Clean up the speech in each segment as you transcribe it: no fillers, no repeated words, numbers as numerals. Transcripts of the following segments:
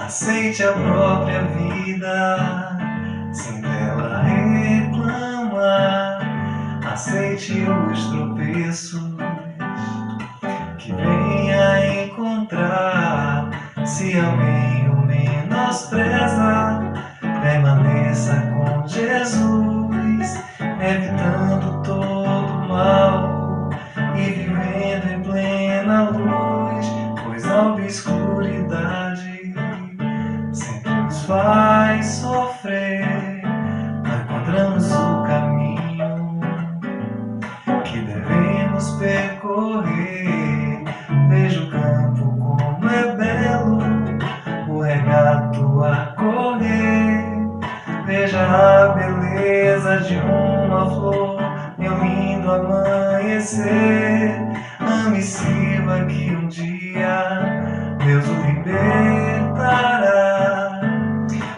Aceite a própria vida, sem dela reclamar. Aceite os tropeços que venha encontrar. Se alguém o menospreza, permaneça com Jesus, evitando todo mal e vivendo em plena luz, pois a obscuridade sempre nos faz sofrer. Não encontramos o caminho que devemos percorrer. Veja o campo como é belo, o regato a correr. Veja a beleza de uma flor em um lindo amanhecer. Ame e sirva que um dia Deus o libertará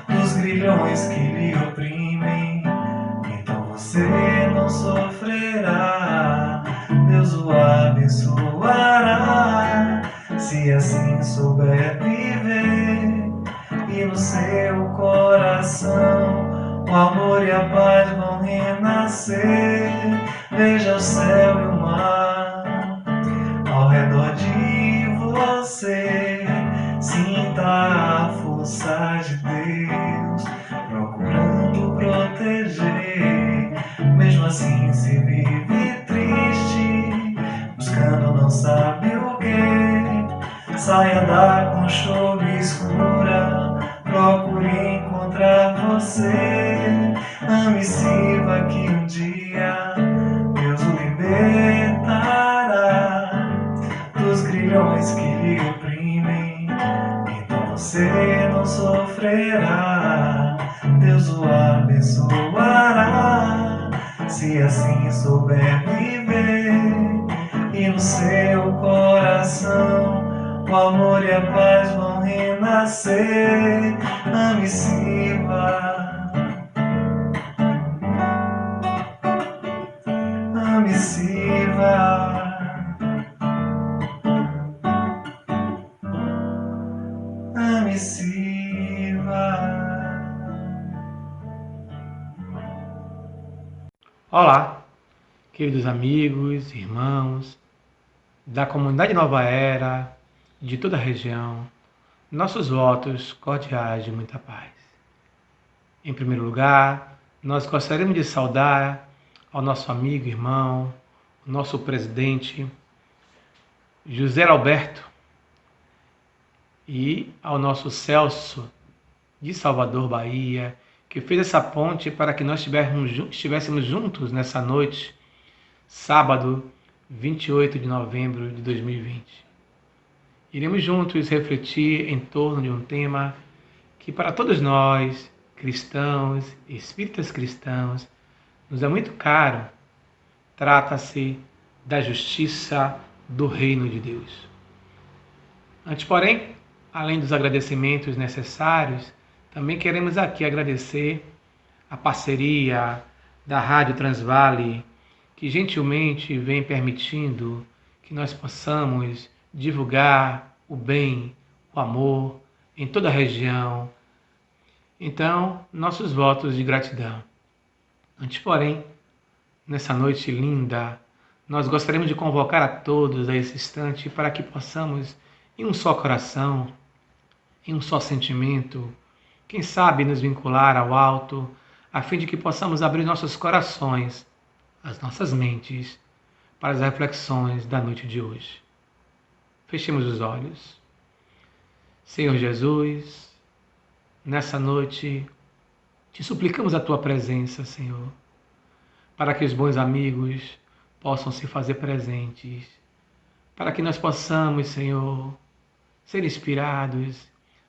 dos grilhões que lhe oprimem. Então você não sofrerá, Deus o abençoará, se assim souber viver. E no seu coração o amor e a paz vão renascer. Veja o céu e o mar ao redor de você. Sinta a força de Deus procurando proteger. Mesmo assim se vive triste, buscando não sabe o que. Saia da conchova escura, procure encontrar você. Ame e sirva que um dia Deus o libertará dos grilhões que lhe oprimem. Então você não sofrerá, Deus o abençoará, se assim souber viver. E no seu coração o amor e a paz vão renascer. Ame e sirva, ame e sirva, ame e sirva. Olá, queridos amigos, irmãos da comunidade Nova Era, de toda a região, nossos votos cordiais de muita paz. Em primeiro lugar, nós gostaríamos de saudar ao nosso amigo, irmão, o nosso presidente, José Alberto, e ao nosso Celso, de Salvador, Bahia, que fez essa ponte para que nós estivéssemos juntos nessa noite, sábado, 28 de novembro de 2020. Iremos juntos refletir em torno de um tema que para todos nós, cristãos, espíritas cristãos, nos é muito caro. Trata-se da justiça do reino de Deus. Antes, porém, além dos agradecimentos necessários, também queremos aqui agradecer a parceria da Rádio Transvale, que gentilmente vem permitindo que nós possamos divulgar o bem, o amor em toda a região. Então, nossos votos de gratidão. Antes, porém, nessa noite linda, nós gostaríamos de convocar a todos a esse instante para que possamos, em um só coração, em um só sentimento, quem sabe nos vincular ao alto, a fim de que possamos abrir nossos corações, as nossas mentes, para as reflexões da noite de hoje. Fechemos os olhos. Senhor Jesus, nessa noite, te suplicamos a tua presença, Senhor, para que os bons amigos possam se fazer presentes, para que nós possamos, Senhor, ser inspirados,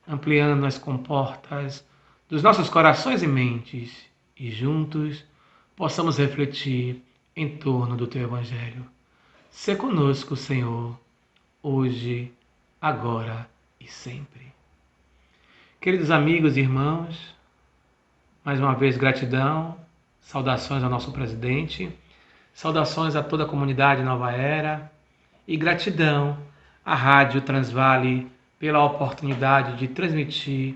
ampliando as comportas dos nossos corações e mentes, e juntos possamos refletir em torno do Teu Evangelho. Sê conosco, Senhor, hoje, agora e sempre. Queridos amigos e irmãos, mais uma vez gratidão, saudações ao nosso presidente, saudações a toda a comunidade Nova Era e gratidão à Rádio Transvale pela oportunidade de transmitir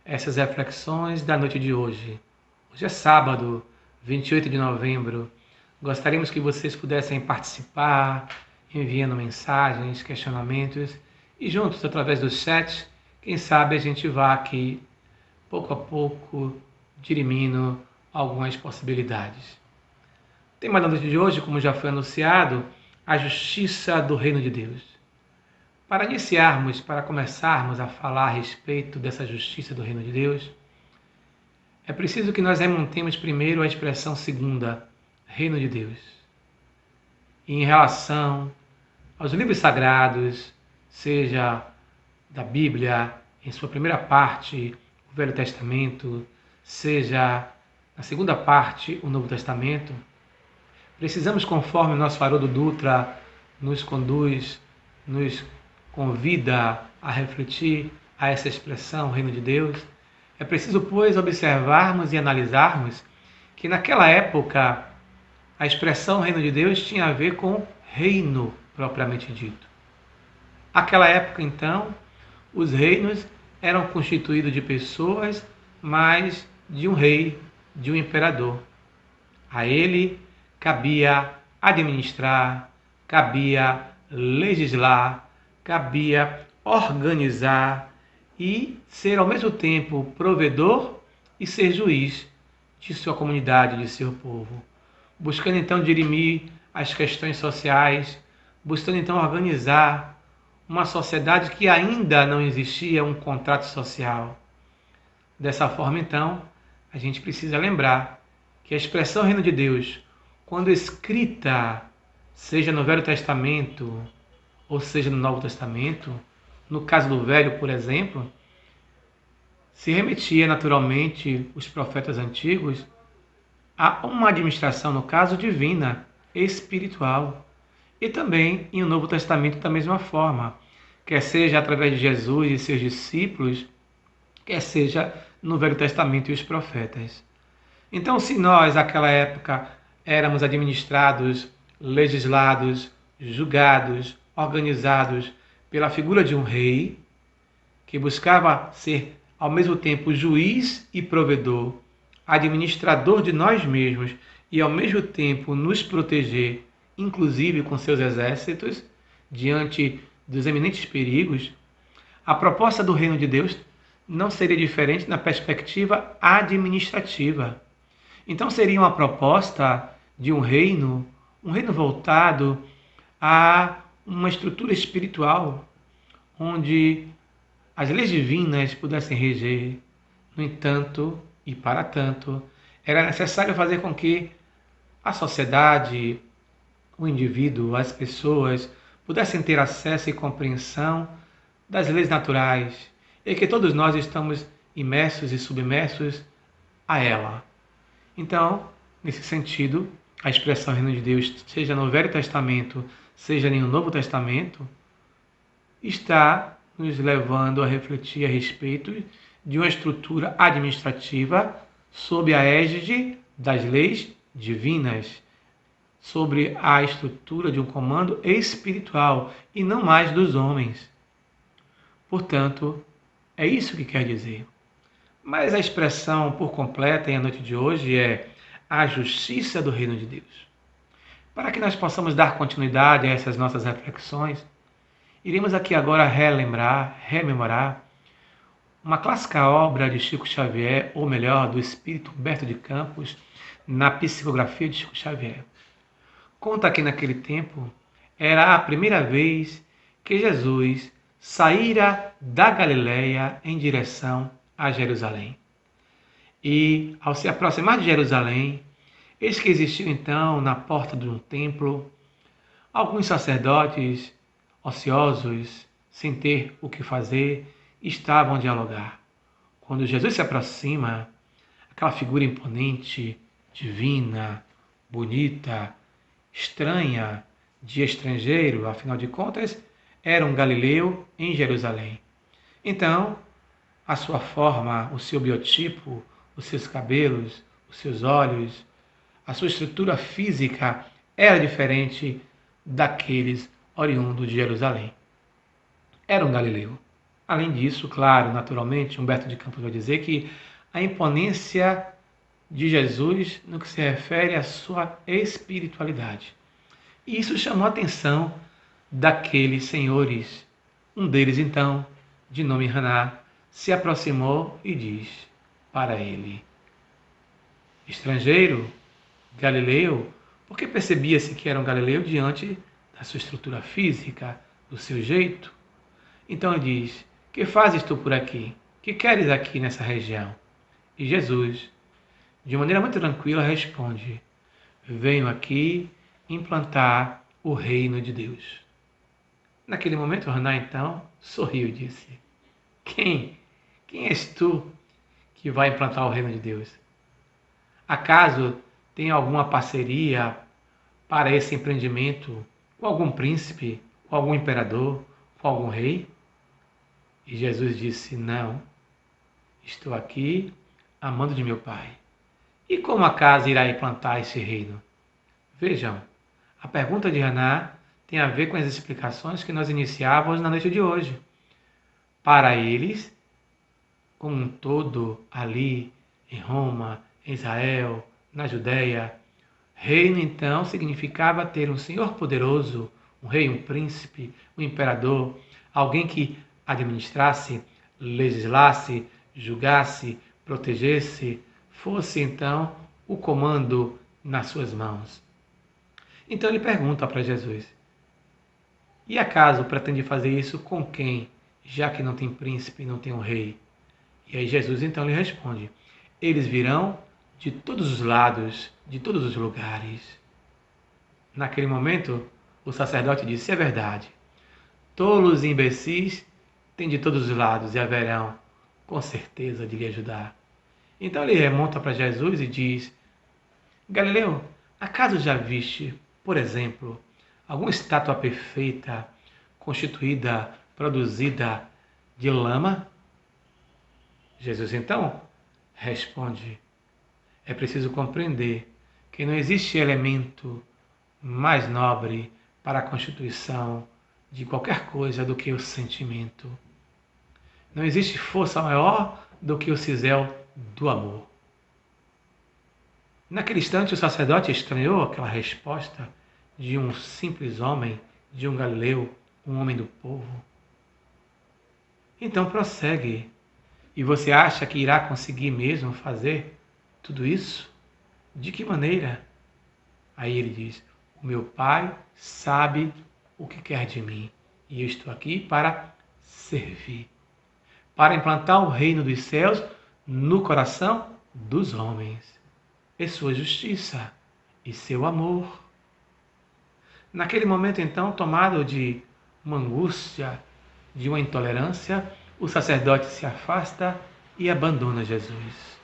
essas reflexões da noite de hoje. Hoje é sábado, 28 de novembro. Gostaríamos que vocês pudessem participar, enviando mensagens, questionamentos e juntos, através do chat, quem sabe a gente vá aqui, pouco a pouco, dirimindo algumas possibilidades. O tema da noite de hoje, como já foi anunciado, a justiça do reino de Deus. Para iniciarmos, para começarmos a falar a respeito dessa justiça do reino de Deus, é preciso que nós remontemos primeiro a expressão segunda, reino de Deus. E em relação aos livros sagrados, seja da Bíblia, em sua primeira parte, o Velho Testamento, seja na segunda parte, o Novo Testamento, precisamos, conforme o nosso Haroldo Dutra nos conduz, nos convida a refletir a essa expressão, reino de Deus, é preciso, pois, observarmos e analisarmos que naquela época a expressão reino de Deus tinha a ver com reino propriamente dito. Naquela época, então, os reinos eram constituídos de pessoas, mas de um rei, de um imperador. A ele cabia administrar, cabia legislar, cabia organizar e ser ao mesmo tempo provedor e ser juiz de sua comunidade, de seu povo. Buscando então dirimir as questões sociais, buscando então organizar uma sociedade que ainda não existia um contrato social. Dessa forma, então, a gente precisa lembrar que a expressão reino de Deus, quando escrita, seja no Velho Testamento ou seja no Novo Testamento, no caso do Velho, por exemplo, se remetia naturalmente os profetas antigos a uma administração, no caso, divina, espiritual. E também em o Novo Testamento da mesma forma, quer seja através de Jesus e seus discípulos, quer seja no Velho Testamento e os profetas. Então, se nós, naquela época, éramos administrados, legislados, julgados, organizados pela figura de um rei, que buscava ser, ao mesmo tempo, juiz e provedor, administrador de nós mesmos e, ao mesmo tempo, nos proteger, inclusive com seus exércitos, diante dos eminentes perigos, a proposta do reino de Deus não seria diferente na perspectiva administrativa. Então seria uma proposta de um reino voltado a uma estrutura espiritual, onde as leis divinas pudessem reger. No entanto, e para tanto, era necessário fazer com que a sociedade, o indivíduo, as pessoas, pudessem ter acesso e compreensão das leis naturais, e que todos nós estamos imersos e submersos a ela. Então, nesse sentido, a expressão reino de Deus, seja no Velho Testamento, seja no Novo Testamento, está nos levando a refletir a respeito de uma estrutura administrativa sob a égide das leis divinas, sobre a estrutura de um comando espiritual e não mais dos homens. Portanto, é isso que quer dizer. Mas a expressão por completa em a noite de hoje é a justiça do reino de Deus. Para que nós possamos dar continuidade a essas nossas reflexões, iremos aqui agora rememorar uma clássica obra de Chico Xavier, ou melhor, do espírito Humberto de Campos, na psicografia de Chico Xavier. Conta que naquele tempo era a primeira vez que Jesus saíra da Galileia em direção a Jerusalém. E, ao se aproximar de Jerusalém, eis que existiu então, na porta de um templo, alguns sacerdotes ociosos, sem ter o que fazer, estavam a dialogar. Quando Jesus se aproxima, aquela figura imponente, divina, bonita, estranha, de estrangeiro, afinal de contas, era um galileu em Jerusalém. Então, a sua forma, o seu biotipo, os seus cabelos, os seus olhos, a sua estrutura física era diferente daqueles oriundos de Jerusalém. Era um galileu. Além disso, claro, naturalmente, Humberto de Campos vai dizer que a imponência de Jesus no que se refere à sua espiritualidade. E isso chamou a atenção daqueles senhores. Um deles, então, de nome Haná, se aproximou e diz para ele: estrangeiro, galileu, porque percebia-se que era um galileu diante da sua estrutura física, do seu jeito. Então ele diz: que fazes tu por aqui? Que queres aqui nessa região? E Jesus, de maneira muito tranquila, responde: venho aqui implantar o reino de Deus. Naquele momento, Haná então sorriu e disse: Quem? Quem és tu que vai implantar o reino de Deus? Acaso tem alguma parceria para esse empreendimento com algum príncipe, com algum imperador, com algum rei? E Jesus disse: não, estou aqui amando de meu Pai. E como acaso irá implantar esse reino? Vejam, a pergunta de Haná tem a ver com as explicações que nós iniciávamos na noite de hoje. Para eles, como um todo, ali, em Roma, em Israel, na Judéia, reino então significava ter um senhor poderoso, um rei, um príncipe, um imperador, alguém que administrasse, legislasse, julgasse, protegesse, fosse então o comando nas suas mãos. Então ele pergunta para Jesus: e acaso pretende fazer isso com quem, já que não tem príncipe, não tem um rei? E aí Jesus então lhe responde: eles virão de todos os lados, de todos os lugares. Naquele momento, o sacerdote disse: é verdade. Tolos e imbecis têm de todos os lados e haverão, com certeza, de lhe ajudar. Então ele remonta para Jesus e diz: Galileu, acaso já viste, por exemplo, alguma estátua perfeita, constituída, produzida de lama? Jesus então responde: é preciso compreender que não existe elemento mais nobre para a constituição de qualquer coisa do que o sentimento. Não existe força maior do que o cisel do amor. Naquele instante, o sacerdote estranhou aquela resposta de um simples homem, de um galileu, um homem do povo. Então prossegue. E você acha que irá conseguir mesmo fazer tudo isso? De que maneira? Aí ele diz: o meu Pai sabe o que quer de mim e eu estou aqui para servir, para implantar o reino dos céus no coração dos homens, e sua justiça e seu amor. Naquele momento, então, tomado de uma angústia, de uma intolerância, o sacerdote se afasta e abandona Jesus.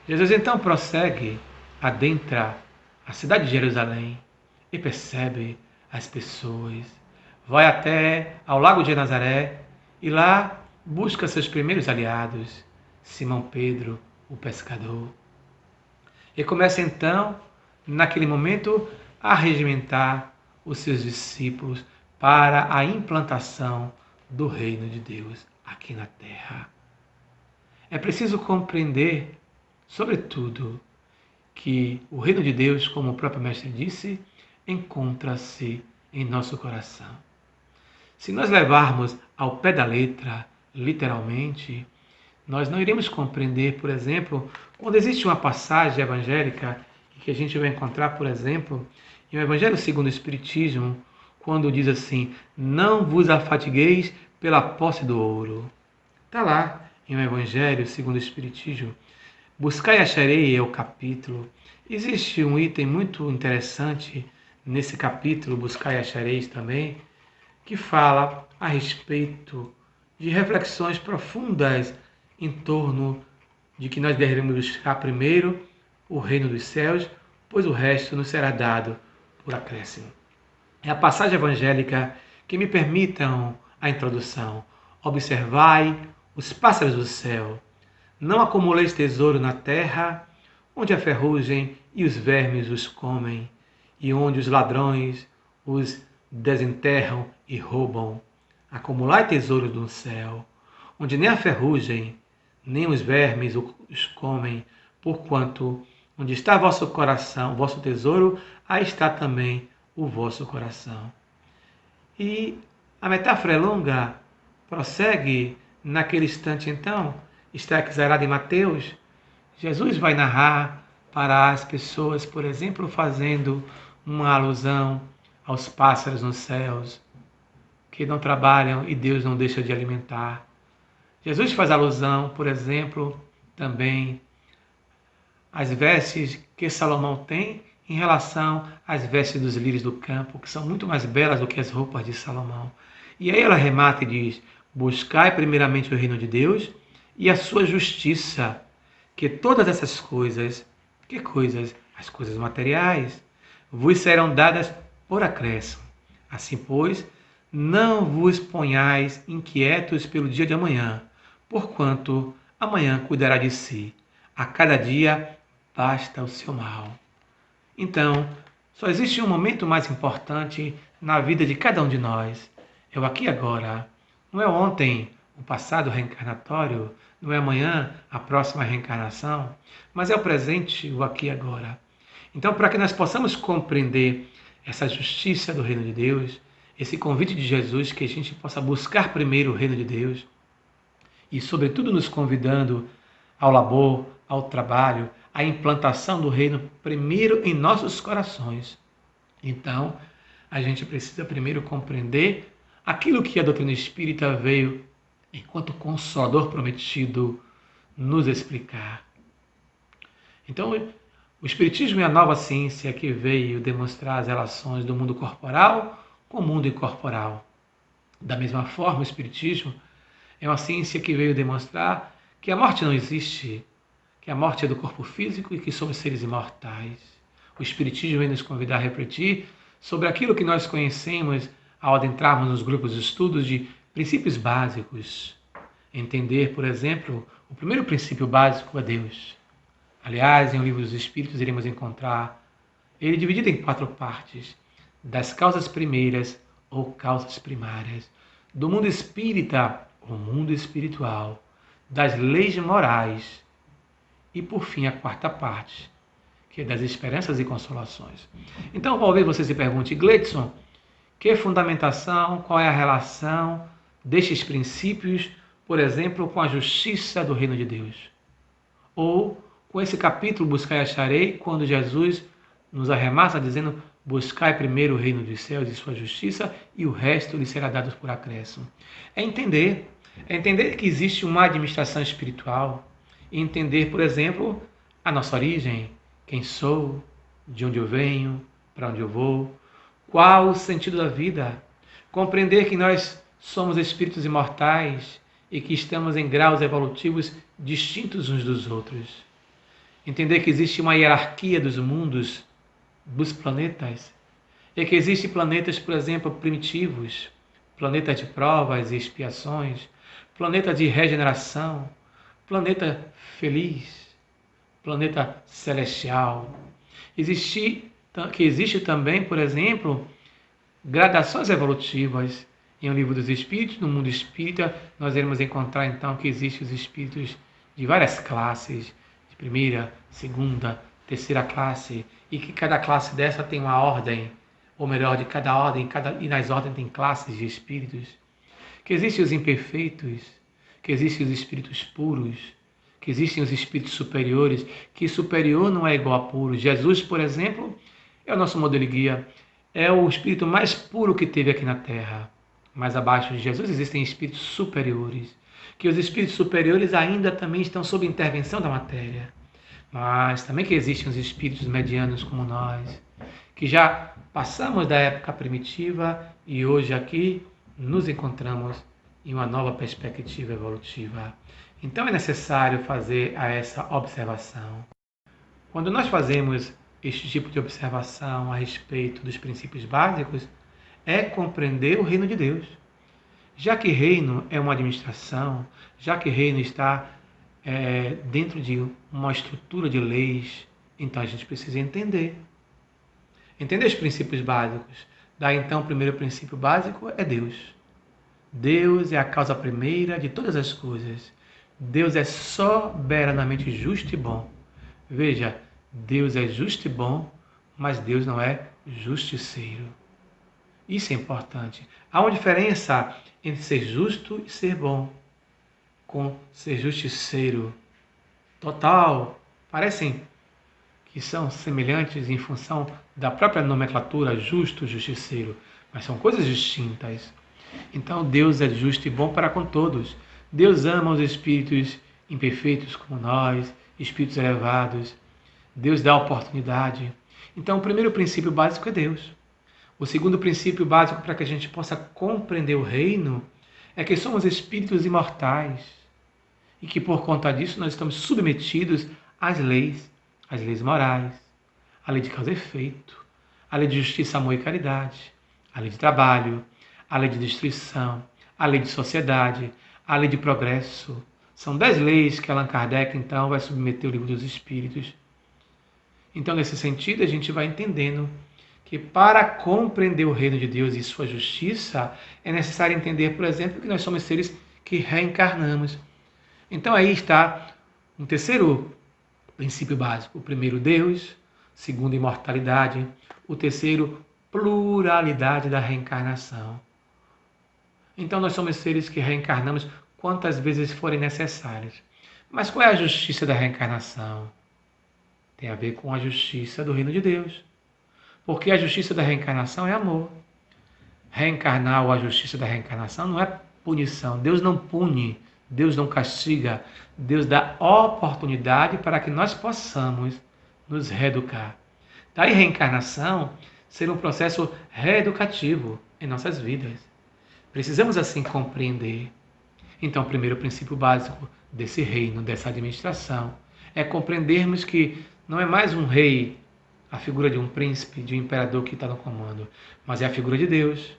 Jesus então prossegue, adentra a cidade de Jerusalém e percebe as pessoas. Vai até ao lago de Nazaré e lá busca seus primeiros aliados, Simão Pedro, o pescador. E começa então, naquele momento, a regimentar os seus discípulos para a implantação do reino de Deus aqui na terra. É preciso compreender, sobretudo, que o reino de Deus, como o próprio mestre disse, encontra-se em nosso coração. Se nós levarmos ao pé da letra, literalmente, nós não iremos compreender, por exemplo, quando existe uma passagem evangélica que a gente vai encontrar, por exemplo, em o Evangelho segundo o Espiritismo, quando diz assim: não vos afatigueis pela posse do ouro. Está lá em o Evangelho segundo o Espiritismo. Buscai e acharei é o capítulo. Existe um item muito interessante nesse capítulo, Buscai e achareis também, que fala a respeito de reflexões profundas em torno de que nós devemos buscar primeiro o reino dos céus, pois o resto nos será dado por acréscimo. É a passagem evangélica que me permitam a introdução. Observai os pássaros do céu. Não acumuleis tesouro na terra, onde a ferrugem e os vermes os comem, e onde os ladrões os desenterram e roubam. Acumulai tesouros no céu, onde nem a ferrugem, nem os vermes os comem, porquanto onde está vosso coração, vosso tesouro, aí está também o vosso coração. E a metáfora é longa, prossegue naquele instante então, está exarado em Mateus, Jesus vai narrar para as pessoas, por exemplo, fazendo uma alusão aos pássaros nos céus, que não trabalham e Deus não deixa de alimentar. Jesus faz alusão, por exemplo, também às vestes que Salomão tem em relação às vestes dos lírios do campo, que são muito mais belas do que as roupas de Salomão. E aí ela remata e diz: buscai primeiramente o reino de Deus e a sua justiça, que todas essas coisas, que coisas? As coisas materiais, vos serão dadas por acréscimo. Assim, pois, não vos ponhais inquietos pelo dia de amanhã, porquanto amanhã cuidará de si. A cada dia basta o seu mal. Então, só existe um momento mais importante na vida de cada um de nós. É o aqui e agora. Não é ontem, o passado reencarnatório, não é amanhã, a próxima reencarnação, mas é o presente, o aqui e agora. Então, para que nós possamos compreender essa justiça do reino de Deus, esse convite de Jesus que a gente possa buscar primeiro o reino de Deus e, sobretudo, nos convidando ao labor, ao trabalho, à implantação do reino primeiro em nossos corações. Então, a gente precisa primeiro compreender aquilo que a doutrina espírita veio, enquanto consolador prometido, nos explicar. Então, o Espiritismo é a nova ciência que veio demonstrar as relações do mundo corporal com o mundo incorporal. Da mesma forma, o Espiritismo é uma ciência que veio demonstrar que a morte não existe, que a morte é do corpo físico e que somos seres imortais. O Espiritismo vem nos convidar a refletir sobre aquilo que nós conhecemos ao adentrarmos nos grupos de estudos de princípios básicos. Entender, por exemplo, o primeiro princípio básico é Deus. Aliás, em O Livro dos Espíritos iremos encontrar ele dividido em 4 partes: das causas primeiras ou causas primárias, do mundo espírita ou mundo espiritual, das leis morais e, por fim, a 4ª parte, que é das esperanças e consolações. Então, talvez você se pergunte: Gleidson, que fundamentação, qual é a relação destes princípios, por exemplo, com a justiça do reino de Deus? Ou com esse capítulo Buscai e Acharei, quando Jesus nos arremassa dizendo: buscai primeiro o reino dos céus e sua justiça, e o resto lhe será dado por acréscimo. É entender que existe uma administração espiritual, e entender, por exemplo, a nossa origem, quem sou, de onde eu venho, para onde eu vou, qual o sentido da vida, compreender que nós somos espíritos imortais e que estamos em graus evolutivos distintos uns dos outros. Entender que existe uma hierarquia dos mundos, dos planetas, e que existem planetas, por exemplo, primitivos, planeta de provas e expiações, planeta de regeneração, planeta feliz, planeta celestial. Existe também, por exemplo, gradações evolutivas. Em O Livro dos Espíritos, no mundo espírita, nós iremos encontrar então que existem os espíritos de várias classes, de primeira, segunda, terceira classe, e que cada classe dessa tem uma ordem, ou melhor, de cada ordem, e nas ordens tem classes de espíritos, que existem os imperfeitos, que existem os espíritos puros, que existem os espíritos superiores, que superior não é igual a puro. Jesus, por exemplo, é o nosso modelo e guia, é o espírito mais puro que teve aqui na Terra. Mais abaixo de Jesus existem espíritos superiores, que os espíritos superiores ainda também estão sob intervenção da matéria, mas também que existem os espíritos medianos como nós, que já passamos da época primitiva e hoje aqui nos encontramos em uma nova perspectiva evolutiva. Então é necessário fazer essa observação. Quando nós fazemos este tipo de observação a respeito dos princípios básicos, é compreender o reino de Deus. Já que reino é uma administração, já que reino está dentro de uma estrutura de leis, então a gente precisa entender. Entender os princípios básicos. Daí então o primeiro princípio básico é Deus. Deus é a causa primeira de todas as coisas. Deus é soberanamente justo e bom. Veja, Deus é justo e bom, mas Deus não é justiceiro. Isso é importante. Há uma diferença entre ser justo e ser bom, com ser justiceiro. Total. Parecem que são semelhantes em função da própria nomenclatura justo, justiceiro, mas são coisas distintas. Então Deus é justo e bom para com todos. Deus ama os espíritos imperfeitos como nós, espíritos elevados. Deus dá oportunidade. Então o primeiro princípio básico é Deus. O segundo princípio básico para que a gente possa compreender o reino é que somos espíritos imortais e que por conta disso nós estamos submetidos às leis morais, à lei de causa e efeito, à lei de justiça, amor e caridade, à lei de trabalho, à lei de destruição, à lei de sociedade, à lei de progresso. São 10 leis que Allan Kardec, então, vai submeter o Livro dos Espíritos. Então, nesse sentido, a gente vai entendendo que para compreender o reino de Deus e sua justiça, é necessário entender, por exemplo, que nós somos seres que reencarnamos. Então, aí está um terceiro princípio básico. O primeiro, Deus. Segundo, imortalidade. O terceiro, pluralidade da reencarnação. Então, nós somos seres que reencarnamos quantas vezes forem necessárias. Mas qual é a justiça da reencarnação? Tem a ver com a justiça do reino de Deus. Porque a justiça da reencarnação é amor. Reencarnar ou a justiça da reencarnação não é punição. Deus não pune, Deus não castiga. Deus dá oportunidade para que nós possamos nos reeducar. Daí reencarnação ser um processo reeducativo em nossas vidas. Precisamos assim compreender. Então, o primeiro princípio básico desse reino, dessa administração, é compreendermos que não é mais um rei, a figura de um príncipe, de um imperador que está no comando, mas é a figura de Deus.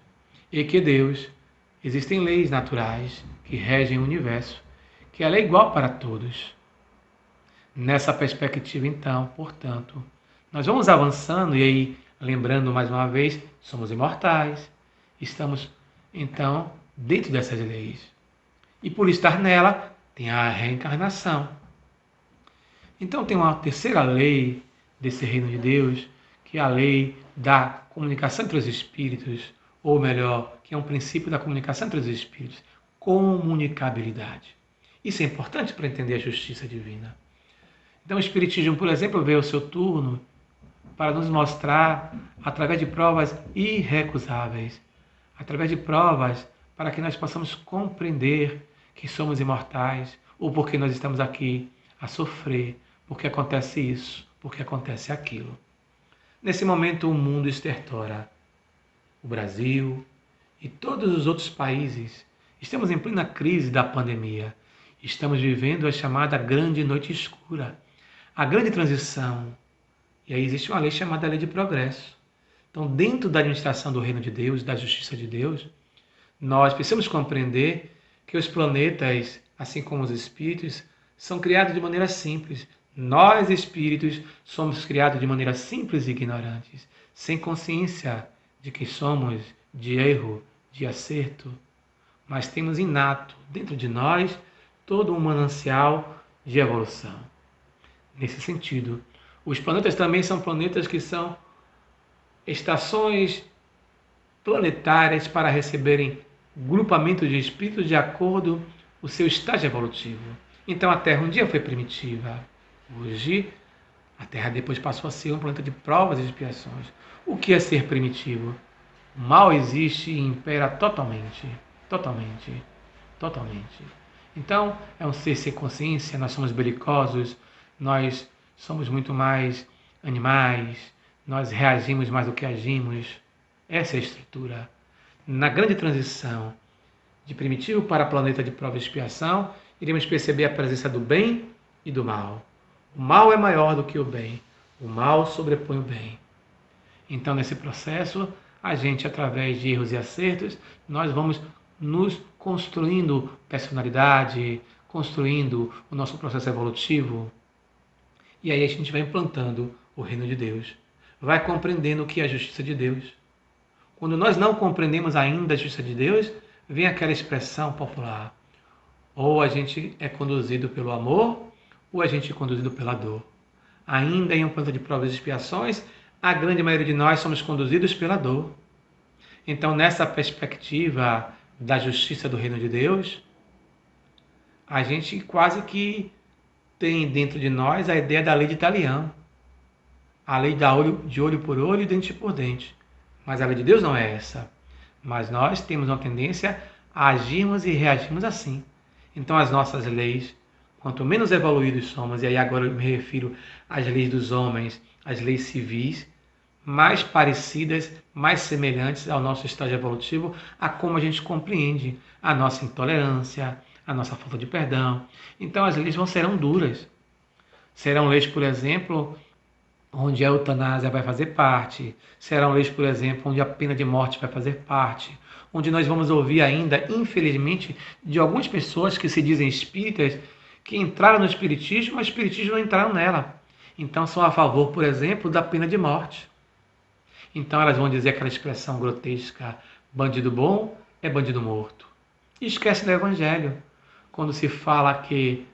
E que Deus, existem leis naturais que regem o universo, que ela é igual para todos. Nessa perspectiva, então, portanto, nós vamos avançando e aí, lembrando mais uma vez, somos imortais, estamos, então, dentro dessas leis. E por estar nela, tem a reencarnação. Então tem uma terceira lei desse reino de Deus, que é a lei da comunicação entre os espíritos, ou melhor, que é um princípio da comunicação entre os espíritos, comunicabilidade. Isso é importante para entender a justiça divina. Então o Espiritismo, por exemplo, veio ao seu turno para nos mostrar, através de provas irrecusáveis, através de provas para que nós possamos compreender que somos imortais, ou porque nós estamos aqui a sofrer, porque acontece isso, porque acontece aquilo. Nesse momento o mundo estertora. O Brasil e todos os outros países. Estamos em plena crise da pandemia. Estamos vivendo a chamada grande noite escura, a grande transição. E aí existe uma lei chamada Lei de Progresso. Então, dentro da administração do reino de Deus, da justiça de Deus, nós precisamos compreender que os planetas, assim como os espíritos, são criados de maneira simples. Nós, espíritos, somos criados de maneira simples e ignorantes, sem consciência de que somos de erro, de acerto, mas temos inato dentro de nós todo um manancial de evolução. Nesse sentido, os planetas também são planetas que são estações planetárias para receberem grupamento de espíritos de acordo com o seu estágio evolutivo. Então a Terra um dia foi primitiva. Hoje, a Terra depois passou a ser um planeta de provas e expiações. O que é ser primitivo? O mal existe e impera totalmente. Totalmente. Totalmente. Então, é um ser sem consciência, nós somos belicosos, nós somos muito mais animais, nós reagimos mais do que agimos. Essa é a estrutura. Na grande transição de primitivo para planeta de prova e expiação, iremos perceber a presença do bem e do mal. O mal é maior do que o bem. O mal sobrepõe o bem. Então, nesse processo, a gente, através de erros e acertos, nós vamos nos construindo personalidade, construindo o nosso processo evolutivo. E aí a gente vai implantando o reino de Deus. Vai compreendendo o que é a justiça de Deus. Quando nós não compreendemos ainda a justiça de Deus, vem aquela expressão popular: ou a gente é conduzido pelo amor, ou a gente é conduzido pela dor. Ainda em um planeta de provas e expiações, a grande maioria de nós somos conduzidos pela dor. Então, nessa perspectiva da justiça do reino de Deus, a gente quase que tem dentro de nós a ideia da lei de Talião. A lei de olho por olho e dente por dente. Mas a lei de Deus não é essa. Mas nós temos uma tendência a agirmos e reagirmos assim. Então as nossas leis, quanto menos evoluídos somos, e aí agora eu me refiro às leis dos homens, às leis civis, mais parecidas, mais semelhantes ao nosso estágio evolutivo, a como a gente compreende a nossa intolerância, a nossa falta de perdão. Então as leis serão duras. Serão leis, por exemplo, onde a eutanásia vai fazer parte. Serão leis, por exemplo, onde a pena de morte vai fazer parte. Onde nós vamos ouvir ainda, infelizmente, de algumas pessoas que se dizem espíritas, que entraram no espiritismo, mas o espiritismo não entraram nela. Então são a favor, por exemplo, da pena de morte. Então elas vão dizer aquela expressão grotesca: bandido bom é bandido morto. E esquece do evangelho, quando se fala que,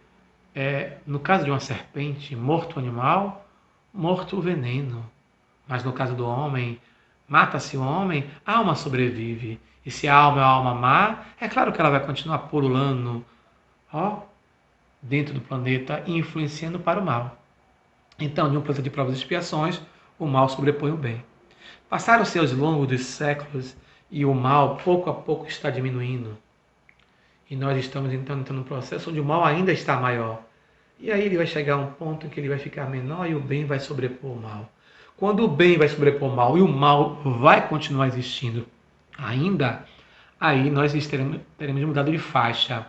no caso de uma serpente, morto o animal, morto o veneno. Mas no caso do homem, mata-se o homem, a alma sobrevive. E se a alma é uma alma má, é claro que ela vai continuar pululando, dentro do planeta e influenciando para o mal. Então, de um planeta de provas e expiações, o mal sobrepõe o bem. Passaram-se aos longos dos séculos e o mal, pouco a pouco, está diminuindo. E nós estamos então entrando num processo onde o mal ainda está maior. E aí ele vai chegar a um ponto em que ele vai ficar menor e o bem vai sobrepor o mal. Quando o bem vai sobrepor o mal e o mal vai continuar existindo ainda, aí nós teremos mudado de faixa,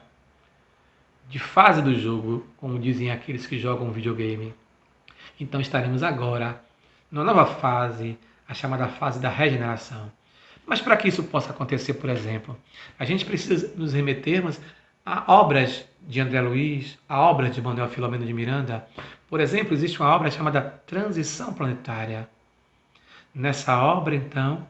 de fase do jogo, como dizem aqueles que jogam videogame. Então estaremos agora numa nova fase, a chamada fase da regeneração. Mas para que isso possa acontecer, por exemplo, a gente precisa nos remetermos a obras de André Luiz, a obras de Manuel Filomeno de Miranda. Por exemplo, existe uma obra chamada Transição Planetária. Nessa obra, então,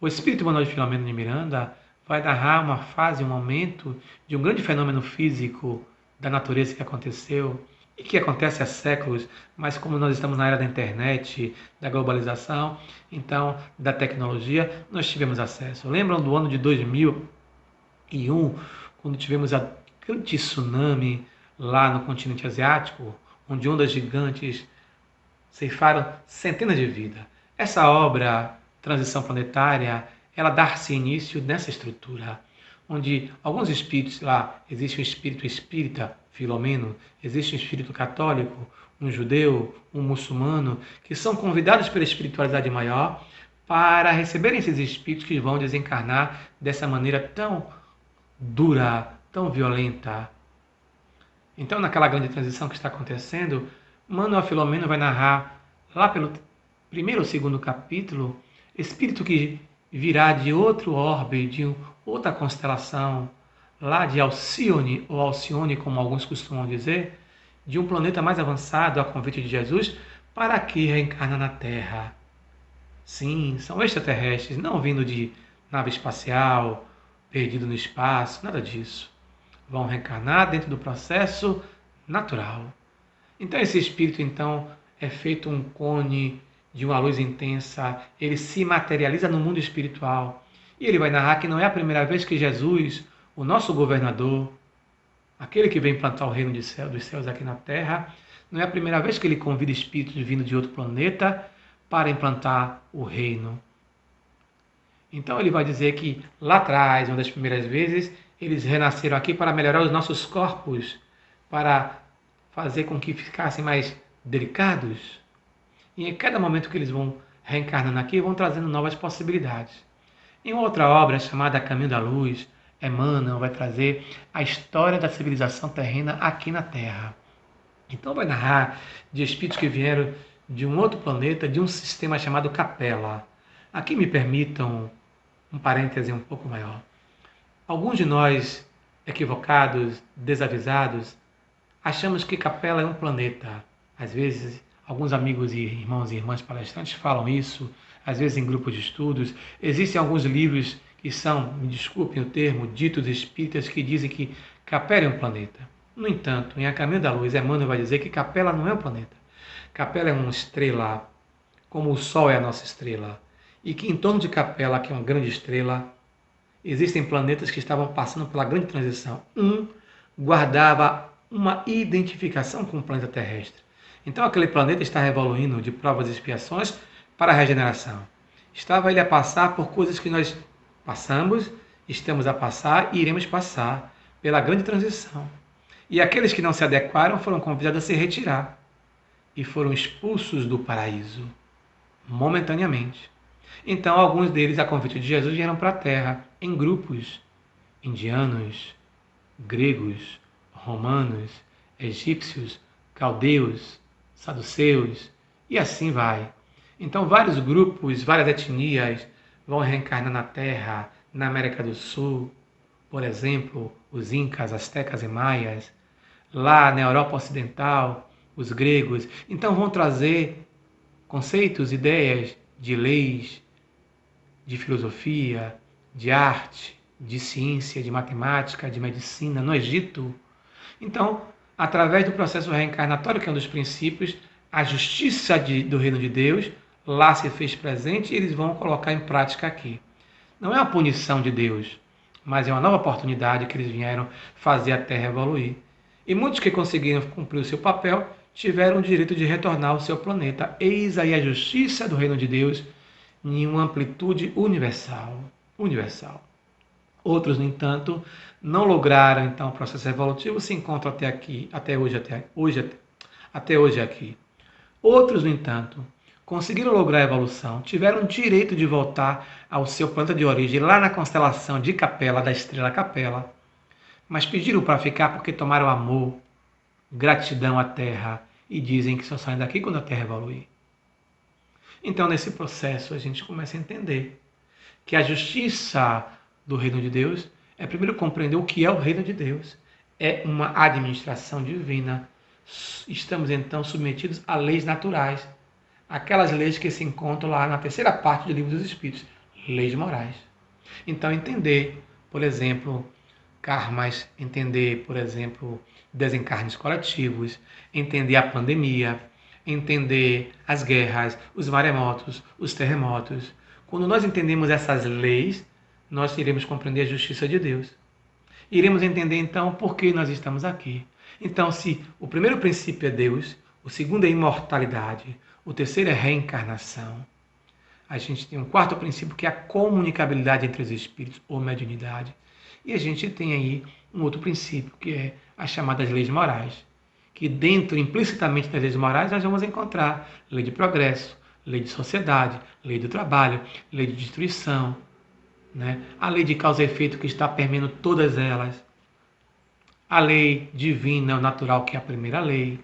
o espírito Manuel Filomeno de Miranda vai narrar uma fase, um momento de um grande fenômeno físico da natureza que aconteceu e que acontece há séculos, mas como nós estamos na era da internet, da globalização, então da tecnologia, nós tivemos acesso. Lembram do ano de 2001, quando tivemos a grande tsunami lá no continente asiático, onde ondas gigantes ceifaram centenas de vidas? Essa obra, Transição Planetária, ela dá-se início nessa estrutura, onde alguns espíritos lá, existe um espírito espírita, Filomeno, existe um espírito católico, um judeu, um muçulmano, que são convidados pela espiritualidade maior para receberem esses espíritos que vão desencarnar dessa maneira tão dura, tão violenta. Então, naquela grande transição que está acontecendo, Manuel Filomeno vai narrar, lá pelo primeiro ou segundo capítulo, espírito que virá de outro orbe, de outra constelação, lá de Alcione, ou Alcione, como alguns costumam dizer, de um planeta mais avançado, a convite de Jesus, para que reencarna na Terra. Sim, são extraterrestres, não vindo de nave espacial, perdido no espaço, nada disso. Vão reencarnar dentro do processo natural. Então esse espírito então é feito um cone de uma luz intensa, ele se materializa no mundo espiritual. E ele vai narrar que não é a primeira vez que Jesus, o nosso governador, aquele que vem implantar o reino dos céus aqui na Terra, não é a primeira vez que ele convida espíritos vindo de outro planeta para implantar o reino. Então ele vai dizer que lá atrás, uma das primeiras vezes, eles renasceram aqui para melhorar os nossos corpos, para fazer com que ficassem mais delicados. E em cada momento que eles vão reencarnando aqui, vão trazendo novas possibilidades. Em outra obra chamada Caminho da Luz, Emmanuel vai trazer a história da civilização terrena aqui na Terra. Então vai narrar de espíritos que vieram de um outro planeta, de um sistema chamado Capela. Aqui me permitam um parêntese um pouco maior. Alguns de nós, equivocados, desavisados, achamos que Capela é um planeta. Às vezes, alguns amigos e irmãos e irmãs palestrantes falam isso, às vezes em grupos de estudos. Existem alguns livros que são, me desculpem o termo, ditos espíritas que dizem que Capela é um planeta. No entanto, em A Caminho da Luz, Emmanuel vai dizer que Capela não é um planeta. Capela é uma estrela, como o Sol é a nossa estrela. E que em torno de Capela, que é uma grande estrela, existem planetas que estavam passando pela grande transição. Um guardava uma identificação com o planeta terrestre. Então aquele planeta está evoluindo de provas e expiações para a regeneração. Estava ele a passar por coisas que nós passamos, estamos a passar e iremos passar pela grande transição. E aqueles que não se adequaram foram convidados a se retirar e foram expulsos do paraíso, momentaneamente. Então, alguns deles, a convite de Jesus, vieram para a Terra em grupos: indianos, gregos, romanos, egípcios, caldeus, saduceus, e assim vai. Então, vários grupos, várias etnias vão reencarnar na Terra, na América do Sul, por exemplo, os incas, astecas e maias, lá na Europa Ocidental, os gregos. Então, vão trazer conceitos, ideias de leis, de filosofia, de arte, de ciência, de matemática, de medicina no Egito. Então, através do processo reencarnatório, que é um dos princípios, a justiça do reino de Deus lá se fez presente e eles vão colocar em prática aqui. Não é uma punição de Deus, mas é uma nova oportunidade que eles vieram fazer a Terra evoluir. E muitos que conseguiram cumprir o seu papel tiveram o direito de retornar ao seu planeta. Eis aí a justiça do reino de Deus em uma amplitude universal. Outros, no entanto, não lograram então o processo evolutivo, se encontram até hoje aqui. Outros, no entanto, conseguiram lograr a evolução, tiveram o direito de voltar ao seu planeta de origem, lá na constelação de Capela, da estrela Capela, mas pediram para ficar porque tomaram amor, gratidão à Terra e dizem que só saem daqui quando a Terra evoluir. Então, nesse processo, a gente começa a entender que a justiça do reino de Deus é primeiro compreender o que é o reino de Deus. É uma administração divina. Estamos, então, submetidos a leis naturais. Aquelas leis que se encontram lá na terceira parte do Livro dos Espíritos. Leis morais. Então, entender, por exemplo, karmas, entender, por exemplo, desencarnes coletivos, entender a pandemia, entender as guerras, os maremotos, os terremotos. Quando nós entendemos essas leis, nós iremos compreender a justiça de Deus. Iremos entender então por que nós estamos aqui. Então, se o primeiro princípio é Deus, o segundo é imortalidade, o terceiro é reencarnação, a gente tem um quarto princípio que é a comunicabilidade entre os espíritos, ou mediunidade. E a gente tem aí um outro princípio, que é as chamadas leis morais, que dentro, implicitamente das leis morais, nós vamos encontrar lei de progresso, lei de sociedade, lei do trabalho, lei de destruição, né? A lei de causa e efeito que está permeando todas elas, a lei divina, o natural, que é a primeira lei.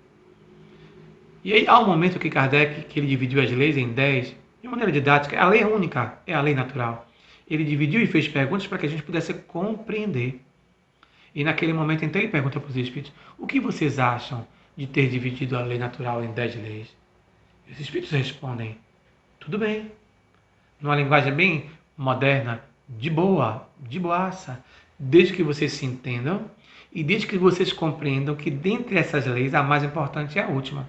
E aí há um momento que Kardec, que ele dividiu as leis em 10, de maneira didática, a lei é única, é a lei natural. Ele dividiu e fez perguntas para que a gente pudesse compreender. E naquele momento, então, ele pergunta para os espíritos: o que vocês acham de ter dividido a lei natural em 10 leis? E os espíritos respondem: tudo bem. Numa linguagem bem moderna, de boa, de boaça, desde que vocês se entendam e desde que vocês compreendam que dentre essas leis, a mais importante é a última.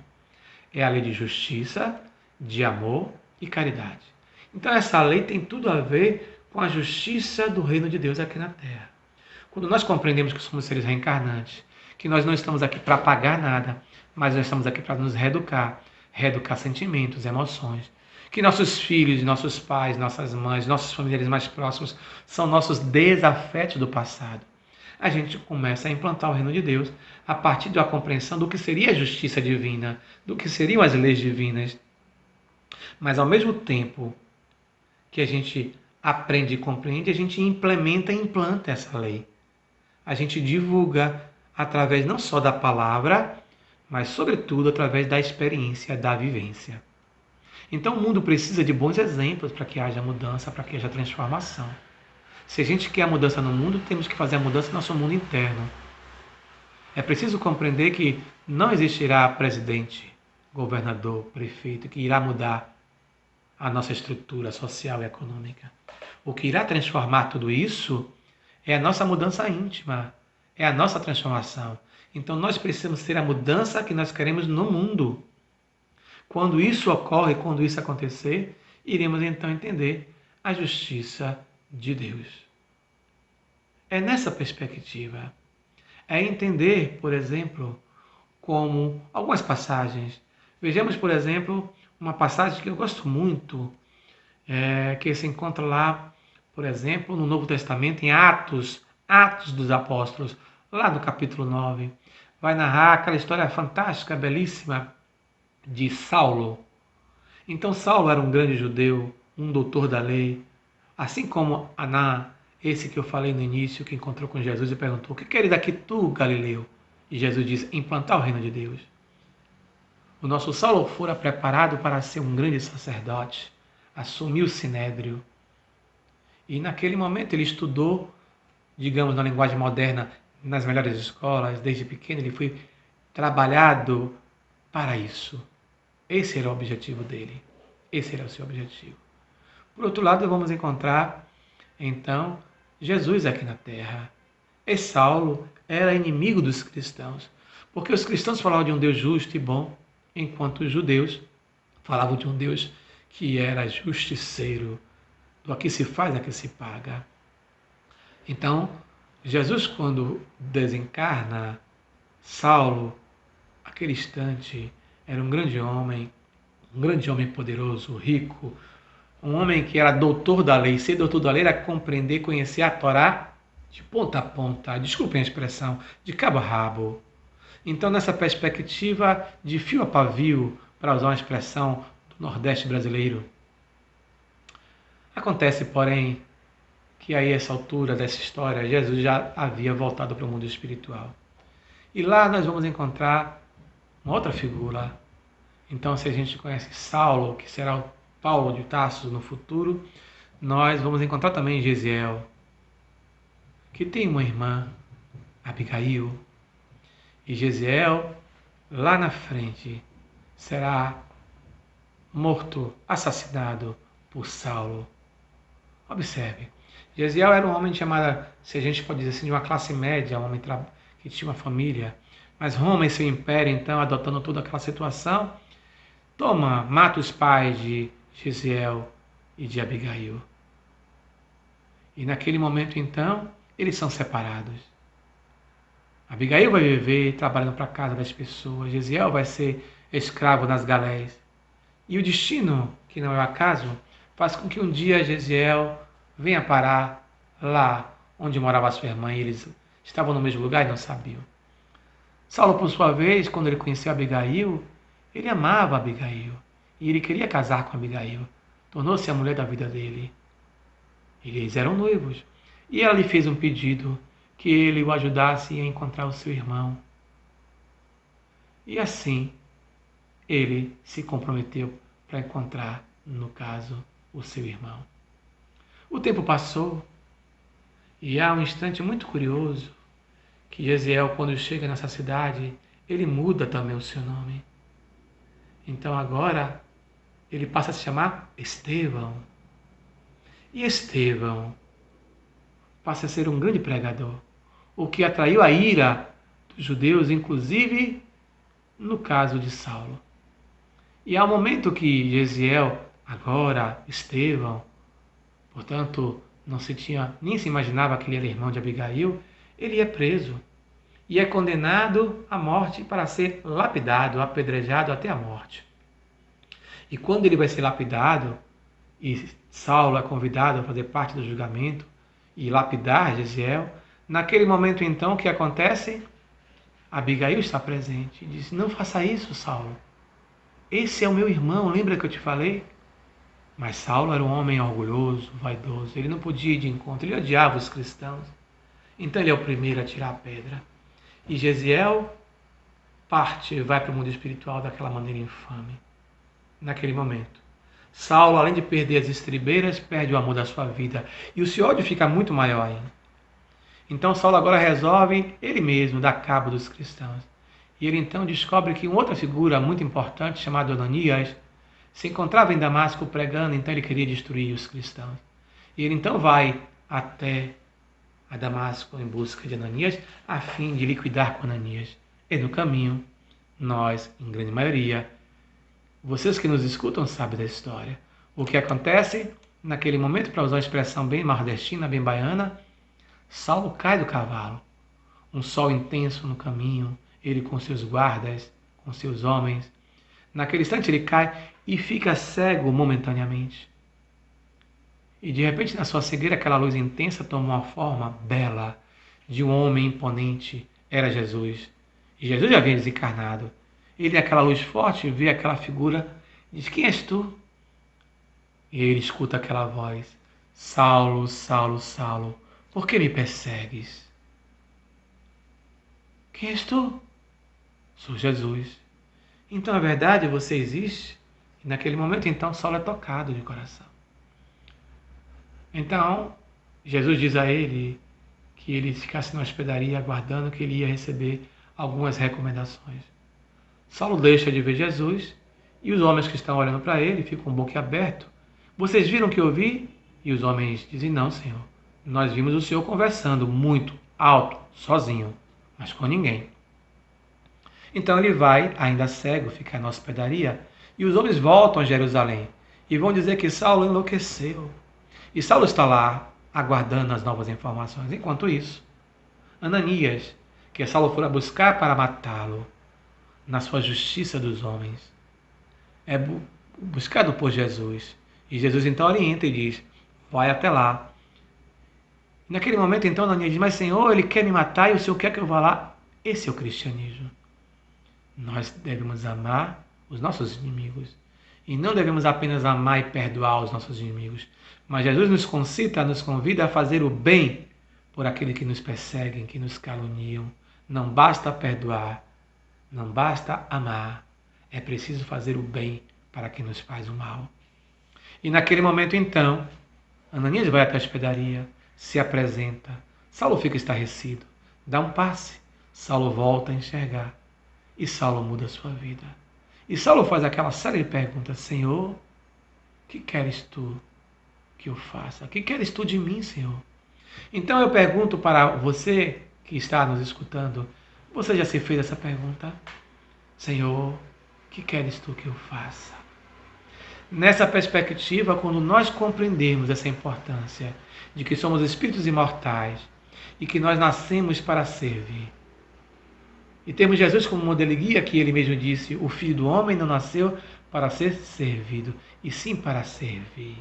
É a lei de justiça, de amor e caridade. Então essa lei tem tudo a ver com a justiça do reino de Deus aqui na Terra. Quando nós compreendemos que somos seres reencarnantes, que nós não estamos aqui para pagar nada, mas nós estamos aqui para nos reeducar sentimentos, emoções, que nossos filhos, nossos pais, nossas mães, nossos familiares mais próximos são nossos desafetos do passado. A gente começa a implantar o reino de Deus a partir da compreensão do que seria a justiça divina, do que seriam as leis divinas. Mas ao mesmo tempo que a gente aprende e compreende, a gente implementa e implanta essa lei. A gente divulga através não só da palavra, mas sobretudo através da experiência, da vivência. Então o mundo precisa de bons exemplos para que haja mudança, para que haja transformação. Se a gente quer a mudança no mundo, temos que fazer a mudança no nosso mundo interno. É preciso compreender que não existirá presidente, governador, prefeito que irá mudar a nossa estrutura social e econômica. O que irá transformar tudo isso é a nossa mudança íntima, é a nossa transformação. Então nós precisamos ter a mudança que nós queremos no mundo. Quando isso ocorre, quando isso acontecer, iremos então entender a justiça de Deus. É nessa perspectiva. É entender, por exemplo, como algumas passagens. Vejamos, por exemplo, uma passagem que eu gosto muito, que se encontra lá, por exemplo, no Novo Testamento, em Atos dos Apóstolos, lá no capítulo 9. Vai narrar aquela história fantástica, belíssima, de Saulo. Então Saulo era um grande judeu, um doutor da lei, assim como Aná, esse que eu falei no início, que encontrou com Jesus e perguntou: o que queres daqui tu, Galileu? E Jesus disse: implantar o reino de Deus. O nosso Saulo fora preparado para ser um grande sacerdote, assumiu o sinédrio. E naquele momento ele estudou, digamos na linguagem moderna, nas melhores escolas, desde pequeno ele foi trabalhado para isso. Esse era o objetivo dele. Esse era o seu objetivo. Por outro lado, vamos encontrar, então, Jesus aqui na terra. E Saulo era inimigo dos cristãos, porque os cristãos falavam de um Deus justo e bom, enquanto os judeus falavam de um Deus que era justiceiro, do aqui se faz, aqui se paga. Então, Jesus, quando desencarna, Saulo, aquele instante, era um grande homem poderoso, rico, um homem que era doutor da lei. Ser doutor da lei era compreender, conhecer a Torá de ponta a ponta, desculpem a expressão, de cabo a rabo. Então, nessa perspectiva de fio a pavio, para usar uma expressão do Nordeste brasileiro, acontece, porém, que aí, essa altura dessa história, Jesus já havia voltado para o mundo espiritual. E lá nós vamos encontrar uma outra figura. Então, se a gente conhece Saulo, que será o Paulo de Tarso no futuro, nós vamos encontrar também Gesiel, que tem uma irmã, Abigail. E Gesiel, lá na frente, será morto, assassinado por Saulo. Observe, Gesiel era um homem chamado, se a gente pode dizer assim, de uma classe média, um homem que tinha uma família, mas Roma e seu império, então, adotando toda aquela situação, mata os pais de Gesiel e de Abigail. E naquele momento, então, eles são separados. Abigail vai viver trabalhando para a casa das pessoas. Gesiel vai ser escravo nas galés. E o destino, que não é o acaso, faz com que um dia Gesiel venha parar lá onde morava sua irmã. E eles estavam no mesmo lugar e não sabiam. Saulo, por sua vez, quando ele conheceu Abigail, ele amava Abigail. E ele queria casar com Abigail. Tornou-se a mulher da vida dele. Eles eram noivos. E ela lhe fez um pedido, que ele o ajudasse a encontrar o seu irmão. E assim, ele se comprometeu para encontrar, no caso, o seu irmão. O tempo passou e há um instante muito curioso que Gesiel, quando chega nessa cidade, ele muda também o seu nome. Então agora ele passa a se chamar Estevão. E Estevão passa a ser um grande pregador, o que atraiu a ira dos judeus, inclusive no caso de Saulo. E ao momento que Gesiel, agora Estevão, portanto, nem se imaginava que ele era irmão de Abigail, ele é preso e é condenado à morte para ser lapidado, apedrejado até a morte. E quando ele vai ser lapidado, e Saulo é convidado a fazer parte do julgamento e lapidar Gesiel, naquele momento então o que acontece? Abigail está presente e diz: não faça isso, Saulo. Esse é o meu irmão, lembra que eu te falei? Mas Saulo era um homem orgulhoso, vaidoso, ele não podia ir de encontro, ele odiava os cristãos. Então ele é o primeiro a tirar a pedra. E Gesiel parte, vai para o mundo espiritual daquela maneira infame. Naquele momento, Saulo, além de perder as estribeiras, perde o amor da sua vida. E o seu ódio fica muito maior ainda. Então Saulo agora resolve ele mesmo dar cabo dos cristãos. E ele então descobre que uma outra figura muito importante, chamada Ananias, se encontrava em Damasco pregando, então ele queria destruir os cristãos. E ele então vai até a Damasco em busca de Ananias, a fim de liquidar com Ananias. E no caminho, nós, em grande maioria, vocês que nos escutam sabem da história. O que acontece naquele momento, para usar uma expressão bem nordestina, bem baiana, Saulo cai do cavalo. Um sol intenso no caminho, ele com seus guardas, com seus homens. Naquele instante ele cai e fica cego momentaneamente. E de repente, na sua cegueira, aquela luz intensa toma uma forma bela de um homem imponente. Era Jesus. E Jesus já havia desencarnado. Ele, aquela luz forte, vê aquela figura, diz: quem és tu? E ele escuta aquela voz: Saulo, Saulo, Saulo, por que me persegues? Quem és tu? Sou Jesus. Então, na verdade, você existe? E naquele momento, então, Saulo é tocado de coração. Então, Jesus diz a ele que ele ficasse na hospedaria aguardando que ele ia receber algumas recomendações. Saulo deixa de ver Jesus e os homens que estão olhando para ele ficam boquiabertos. Vocês viram o que eu vi? E os homens dizem: não, Senhor. Nós vimos o Senhor conversando muito alto, sozinho, mas com ninguém. Então ele vai, ainda cego, ficar na hospedaria, e os homens voltam a Jerusalém e vão dizer que Saulo enlouqueceu. E Saulo está lá, aguardando as novas informações. Enquanto isso, Ananias, que Saulo fora buscar para matá-lo, na sua justiça dos homens, é buscado por Jesus. E Jesus então orienta e diz: vai até lá. E naquele momento, então, Ananias diz: mas Senhor, ele quer me matar e o Senhor quer que eu vá lá? Esse é o cristianismo. Nós devemos amar os nossos inimigos. E não devemos apenas amar e perdoar os nossos inimigos. Mas Jesus nos concita, nos convida a fazer o bem por aqueles que nos perseguem, que nos caluniam. Não basta perdoar, não basta amar. É preciso fazer o bem para quem nos faz o mal. E naquele momento, então, Ananias vai até a hospedaria, se apresenta. Saulo fica estarrecido, dá um passe. Saulo volta a enxergar. E Saulo muda a sua vida. E Saulo faz aquela série de perguntas: Senhor, que queres tu que eu faça? O que queres tu de mim, Senhor? Então eu pergunto para você que está nos escutando: você já se fez essa pergunta? Senhor, que queres tu que eu faça? Nessa perspectiva, quando nós compreendemos essa importância de que somos espíritos imortais e que nós nascemos para servir, e temos Jesus como modelo e guia, que ele mesmo disse: o Filho do Homem não nasceu para ser servido, e sim para servir.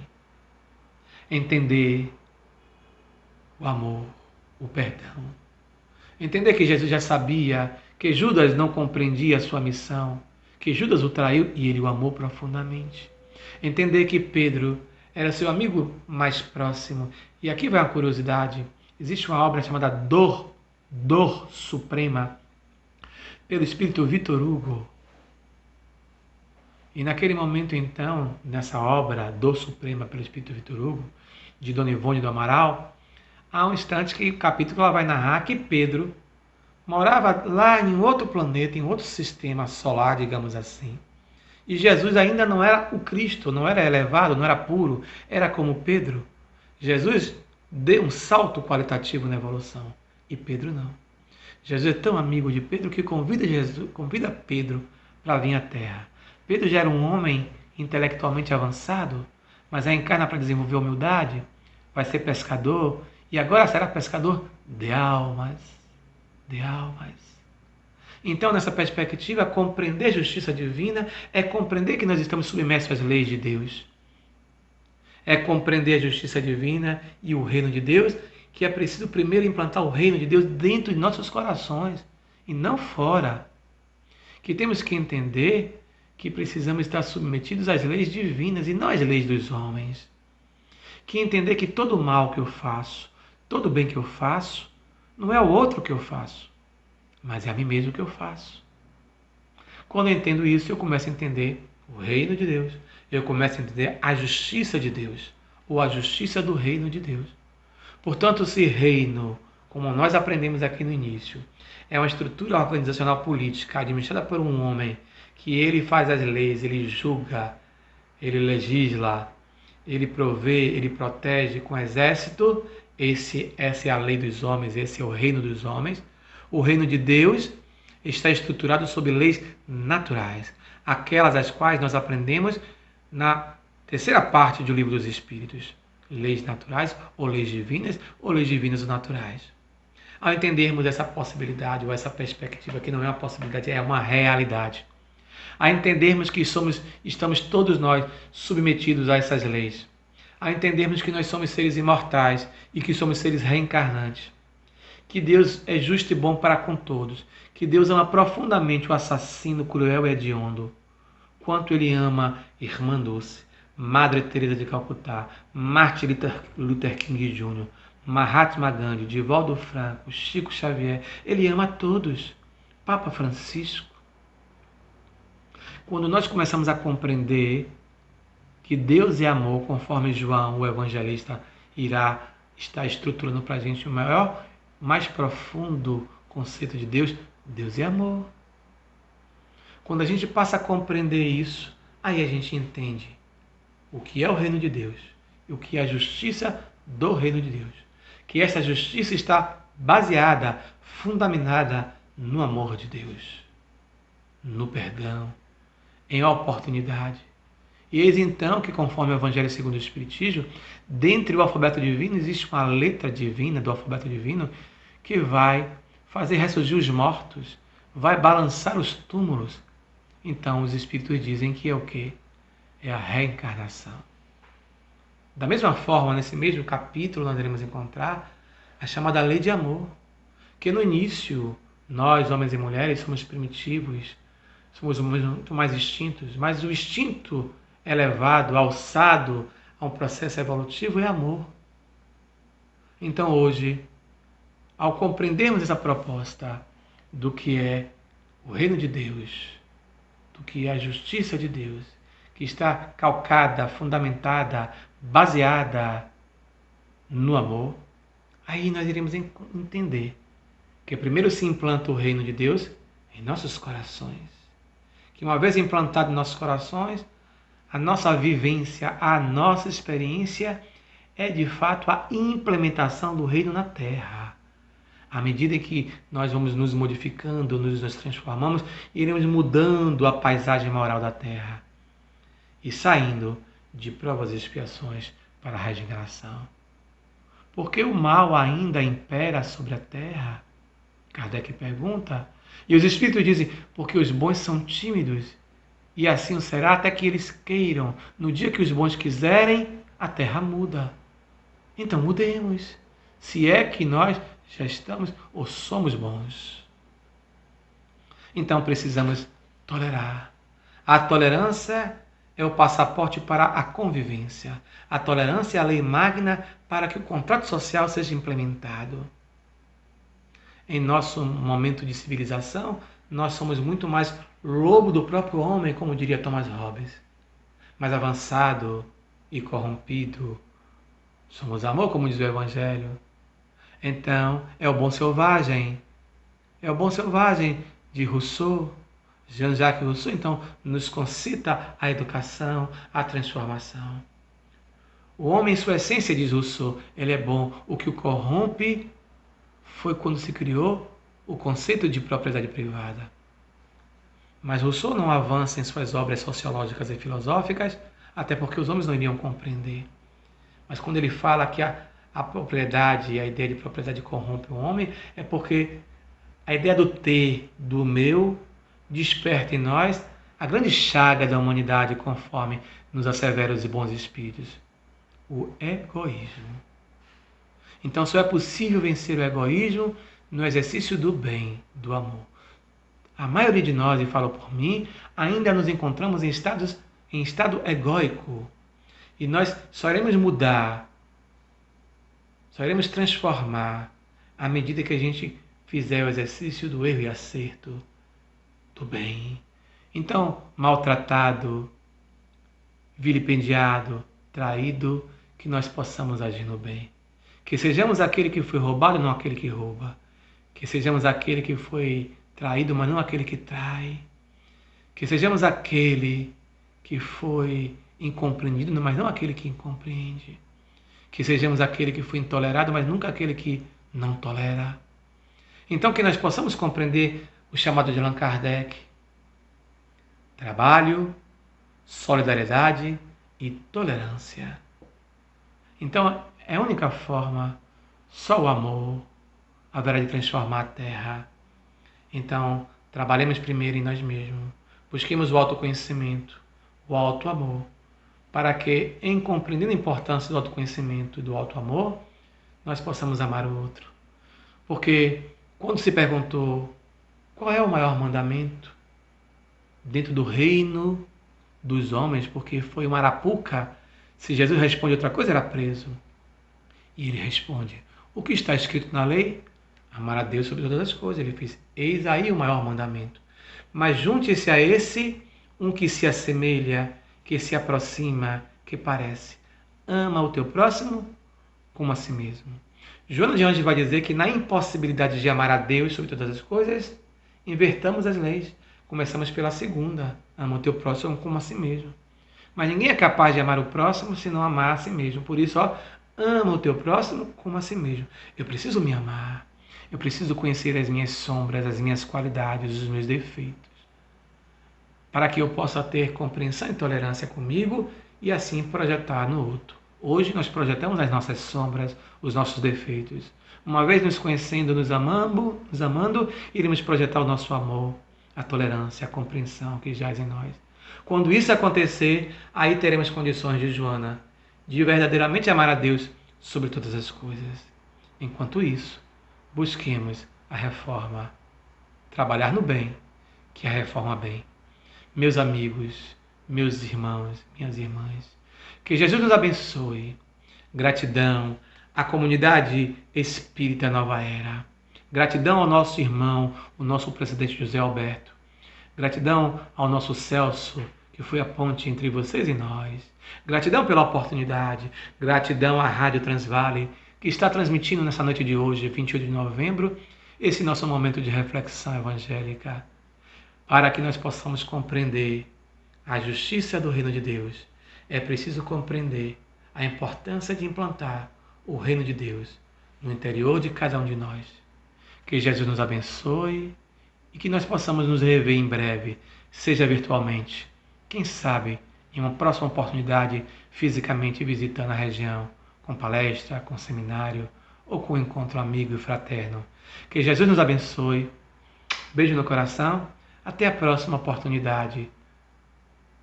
Entender o amor, o perdão. Entender que Jesus já sabia que Judas não compreendia a sua missão, que Judas o traiu e ele o amou profundamente. Entender que Pedro era seu amigo mais próximo. E aqui vai uma curiosidade: existe uma obra chamada Dor Suprema, pelo espírito Victor Hugo. E naquele momento, então, nessa obra Dor Suprema pelo espírito Victor Hugo, de Dona Ivone do Amaral, há um instante que o capítulo ela vai narrar que Pedro morava lá em outro planeta, em outro sistema solar, digamos assim. E Jesus ainda não era o Cristo, não era elevado, não era puro, era como Pedro. Jesus deu um salto qualitativo na evolução e Pedro não. Jesus é tão amigo de Pedro que convida Pedro para vir à Terra. Pedro já era um homem intelectualmente avançado, mas aí encarna para desenvolver humildade, vai ser pescador, e agora será pescador de almas. De almas. Então, nessa perspectiva, compreender a justiça divina é compreender que nós estamos submersos às leis de Deus. É compreender a justiça divina e o reino de Deus, que é preciso primeiro implantar o reino de Deus dentro de nossos corações e não fora. Que temos que entender que precisamos estar submetidos às leis divinas e não às leis dos homens. Que entender que todo o mal que eu faço, todo o bem que eu faço, não é o outro que eu faço, mas é a mim mesmo que eu faço. Quando eu entendo isso, eu começo a entender o reino de Deus. Eu começo a entender a justiça de Deus, ou a justiça do reino de Deus. Portanto, se reino, como nós aprendemos aqui no início, é uma estrutura organizacional política administrada por um homem, que ele faz as leis, ele julga, ele legisla, ele provê, ele protege com exército. Essa é a lei dos homens, esse é o reino dos homens. O reino de Deus está estruturado sob leis naturais, aquelas as quais nós aprendemos na terceira parte do livro dos Espíritos. Leis naturais ou leis divinas ou ou naturais. Ao entendermos essa possibilidade ou essa perspectiva, que não é uma possibilidade, é uma realidade, a entendermos que estamos todos nós submetidos a essas leis, a entendermos que nós somos seres imortais e que somos seres reencarnantes, que Deus é justo e bom para com todos, que Deus ama profundamente o assassino cruel e hediondo, quanto Ele ama Irmã Dulce, Madre Teresa de Calcutá, Martin Luther King Jr., Mahatma Gandhi, Divaldo Franco, Chico Xavier. Ele ama a todos. Papa Francisco. Quando nós começamos a compreender que Deus é amor, conforme João, o evangelista, irá estar estruturando para a gente o maior, mais profundo conceito de Deus, Deus é amor. Quando a gente passa a compreender isso, aí a gente entende o que é o reino de Deus e o que é a justiça do reino de Deus. Que essa justiça está baseada, fundamentada no amor de Deus, no perdão, em oportunidade. E eis então que, conforme o Evangelho segundo o Espiritismo, dentre o alfabeto divino existe uma letra divina do alfabeto divino que vai fazer ressurgir os mortos, vai balançar os túmulos. Então os Espíritos dizem que é o quê? É a reencarnação. Da mesma forma, nesse mesmo capítulo, nós iremos encontrar a chamada lei de amor, que no início, nós, homens e mulheres, somos primitivos, somos muito mais instintos, mas o instinto elevado, alçado a um processo evolutivo é amor. Então hoje, ao compreendermos essa proposta do que é o reino de Deus, do que é a justiça de Deus, que está calcada, fundamentada, baseada no amor, aí nós iremos entender que primeiro se implanta o reino de Deus em nossos corações. Que uma vez implantado em nossos corações, a nossa vivência, a nossa experiência é de fato a implementação do reino na Terra. À medida que nós vamos nos modificando, nos transformamos, iremos mudando a paisagem moral da Terra e saindo de provas e expiações para a regeneração. Porque o mal ainda impera sobre a Terra? Kardec pergunta. E os Espíritos dizem, porque os bons são tímidos, e assim será até que eles queiram. No dia que os bons quiserem, a Terra muda. Então mudemos, se é que nós já estamos ou somos bons. Então precisamos tolerar. A tolerância é o passaporte para a convivência. A tolerância é a lei magna para que o contrato social seja implementado. Em nosso momento de civilização, nós somos muito mais lobo do próprio homem, como diria Thomas Hobbes. Mais avançado e corrompido. Somos amor, como diz o Evangelho. Então, é o bom selvagem. É o bom selvagem de Rousseau. Jean-Jacques Rousseau, então, nos concita a educação, a transformação. O homem, em sua essência, diz Rousseau, ele é bom. O que o corrompe foi quando se criou o conceito de propriedade privada. Mas Rousseau não avança em suas obras sociológicas e filosóficas, até porque os homens não iriam compreender. Mas quando ele fala que a propriedade, a ideia de propriedade corrompe o homem, é porque a ideia do ter, do meu, desperta em nós a grande chaga da humanidade, conforme nos assevera os bons espíritos: o egoísmo. Então só é possível vencer o egoísmo no exercício do bem, do amor. A maioria de nós, e falo por mim, ainda nos encontramos em estado egóico. E nós só iremos mudar, só iremos transformar à medida que a gente fizer o exercício do erro e acerto, do bem. Então, maltratado, vilipendiado, traído, que nós possamos agir no bem. Que sejamos aquele que foi roubado, não aquele que rouba. Que sejamos aquele que foi traído, mas não aquele que trai. Que sejamos aquele que foi incompreendido, mas não aquele que incompreende. Que sejamos aquele que foi intolerado, mas nunca aquele que não tolera. Então, que nós possamos compreender o chamado de Allan Kardec: trabalho, solidariedade e tolerância. Então, é a única forma, só o amor haverá de transformar a Terra. Então, trabalhemos primeiro em nós mesmos, busquemos o autoconhecimento, o autoamor, para que, em compreendendo a importância do autoconhecimento e do autoamor, nós possamos amar o outro. Porque quando se perguntou qual é o maior mandamento dentro do reino dos homens, porque foi uma arapuca, se Jesus responde outra coisa, era preso. E ele responde: o que está escrito na lei? Amar a Deus sobre todas as coisas. Ele fez: eis aí o maior mandamento. Mas junte-se a esse um que se assemelha, que se aproxima, que parece. Ama o teu próximo como a si mesmo. Joana de Anjos vai dizer que na impossibilidade de amar a Deus sobre todas as coisas, invertamos as leis. Começamos pela segunda: ama o teu próximo como a si mesmo. Mas ninguém é capaz de amar o próximo se não amar a si mesmo. Por isso, ama o teu próximo como a si mesmo. Eu preciso me amar. Eu preciso conhecer as minhas sombras, as minhas qualidades, os meus defeitos, para que eu possa ter compreensão e tolerância comigo e assim projetar no outro. Hoje nós projetamos as nossas sombras, os nossos defeitos. Uma vez nos conhecendo, nos amando, iremos projetar o nosso amor, a tolerância, a compreensão que jaz em nós. Quando isso acontecer, aí teremos condições de Joana, de verdadeiramente amar a Deus sobre todas as coisas. Enquanto isso, busquemos a reforma, trabalhar no bem, que a reforma bem. Meus amigos, meus irmãos, minhas irmãs, que Jesus nos abençoe. Gratidão à comunidade espírita Nova Era. Gratidão ao nosso irmão, o nosso presidente José Alberto. Gratidão ao nosso Celso, que foi a ponte entre vocês e nós. Gratidão pela oportunidade. Gratidão à Rádio Transvale, que está transmitindo nessa noite de hoje, 28 de novembro, esse nosso momento de reflexão evangélica, para que nós possamos compreender a justiça do reino de Deus. É preciso compreender a importância de implantar o reino de Deus no interior de cada um de nós. Que Jesus nos abençoe e que nós possamos nos rever em breve, seja virtualmente, quem sabe em uma próxima oportunidade, fisicamente visitando a região, com palestra, com seminário ou com encontro amigo e fraterno. Que Jesus nos abençoe. Beijo no coração. Até a próxima oportunidade.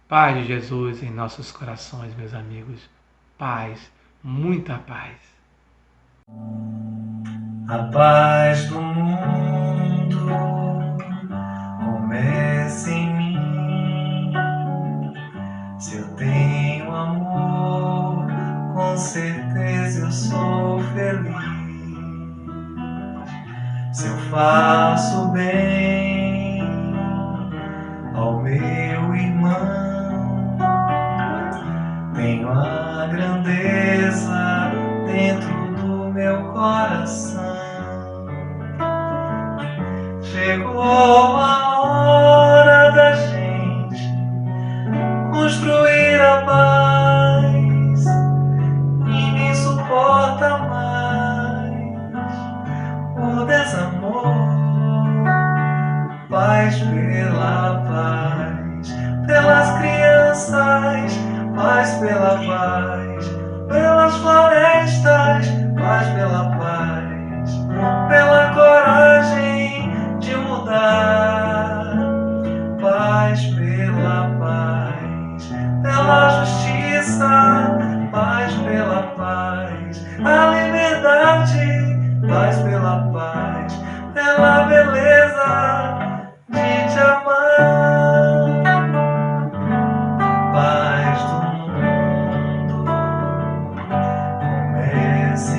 Paz de Jesus em nossos corações, meus amigos. Paz, muita paz. A paz do mundo começa em mim. Se eu tenho amor, com certeza eu sou feliz. Se eu faço bem ao meu irmão, tenho a grandeza dentro do meu coração. Chegou a hora da gente construir a paz. Ninguém suporta mais o desamor. Paz pela paz, pelas crianças, paz pela paz, pelas florestas, paz pela paz, pela coragem de mudar, paz pela paz, pela justiça, paz pela paz, a liberdade, paz pela paz, pela beleza de te amar. Paz do mundo começa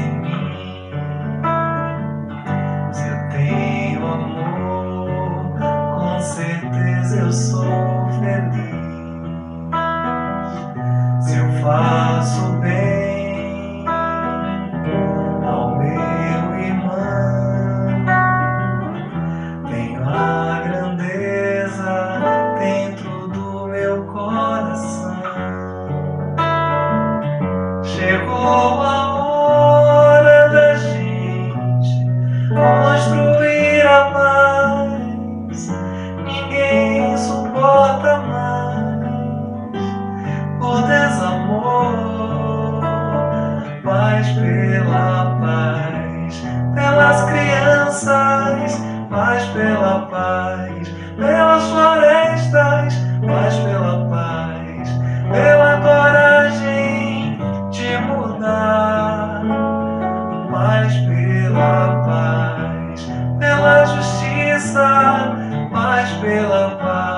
pela paz, pelas florestas, mais pela paz, pela coragem de mudar, mais pela paz, pela justiça, mais pela paz.